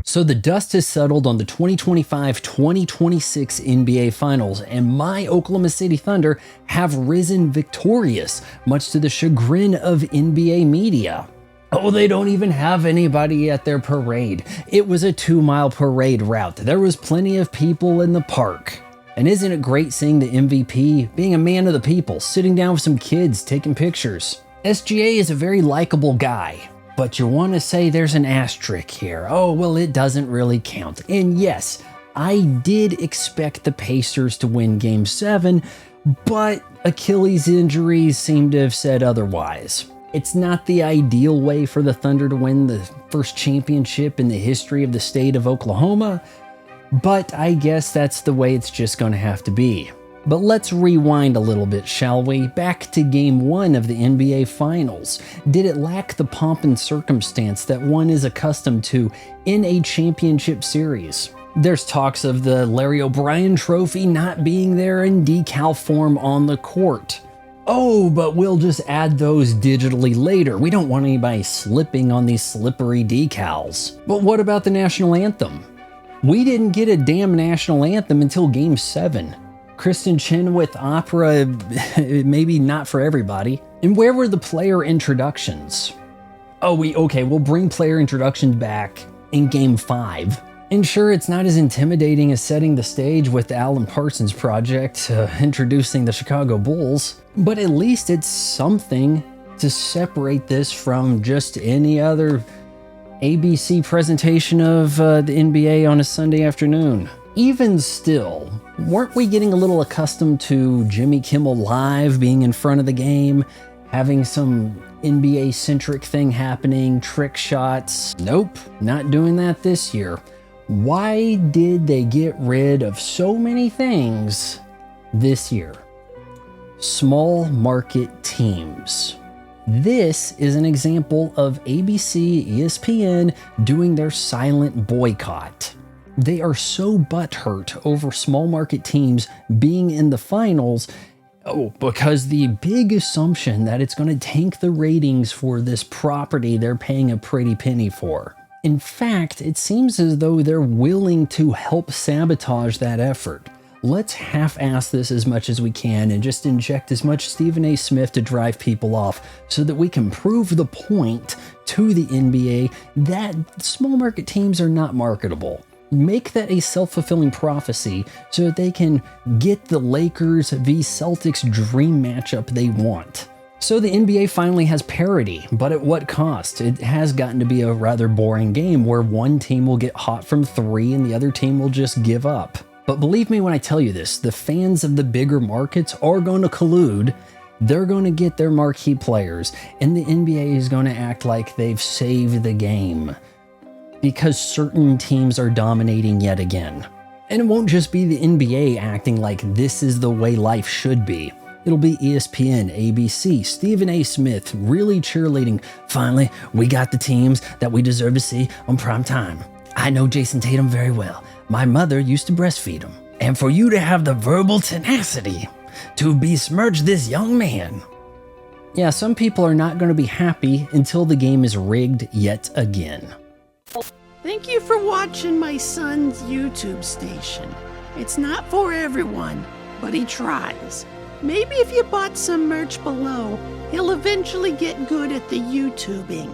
So the dust has settled on the 2025-2026 NBA Finals, and my Oklahoma City Thunder have risen victorious, much to the chagrin of NBA media. Oh, they don't even have anybody at their parade. It was a 2-mile parade route. There was plenty of people in the park. And isn't it great seeing the MVP being a man of the people, sitting down with some kids, taking pictures? SGA is a very likable guy. But you want to say there's an asterisk here. Oh, well, it doesn't really count. And yes, I did expect the Pacers to win Game 7, but Achilles injuries seem to have said otherwise. It's not the ideal way for the Thunder to win the first championship in the history of the state of Oklahoma, but I guess that's the way it's just going to have to be. But let's rewind a little bit, shall we? Back to Game 1 of the NBA Finals. Did it lack the pomp and circumstance that one is accustomed to in a championship series? There's talks of the Larry O'Brien Trophy not being there in decal form on the court. Oh, but we'll just add those digitally later. We don't want anybody slipping on these slippery decals. But what about the national anthem? We didn't get a damn national anthem until Game 7. Kristen Chenoweth opera, maybe not for everybody. And where were the player introductions? Oh, we'll bring player introductions back in Game 5. And sure, it's not as intimidating as setting the stage with the Alan Parsons Project, introducing the Chicago Bulls, but at least it's something to separate this from just any other ABC presentation of the NBA on a Sunday afternoon. Even still, weren't we getting a little accustomed to Jimmy Kimmel Live being in front of the game, having some NBA-centric thing happening, trick shots? Nope, not doing that this year. Why did they get rid of so many things this year? Small market teams. This is an example of ABC, ESPN doing their silent boycott. They are so butthurt over small market teams being in the finals, because the big assumption that it's going to tank the ratings for this property they're paying a pretty penny for. In fact, it seems as though they're willing to help sabotage that effort. Let's half-ass this as much as we can and just inject as much Stephen A. Smith to drive people off so that we can prove the point to the NBA that small market teams are not marketable. Make that a self-fulfilling prophecy so that they can get the Lakers v. Celtics dream matchup they want. So the NBA finally has parity, but at what cost? It has gotten to be a rather boring game where one team will get hot from 3 and the other team will just give up. But believe me when I tell you this, the fans of the bigger markets are going to collude. They're going to get their marquee players, and the NBA is going to act like they've saved the game because certain teams are dominating yet again. And it won't just be the NBA acting like this is the way life should be. It'll be ESPN, ABC, Stephen A. Smith really cheerleading. Finally, we got the teams that we deserve to see on prime time. I know Jason Tatum very well. My mother used to breastfeed him. And for you to have the verbal tenacity to besmirch this young man. Yeah, some people are not going to be happy until the game is rigged yet again. Thank you for watching my son's YouTube station. It's not for everyone, but he tries. Maybe if you bought some merch below, he'll eventually get good at the YouTubing.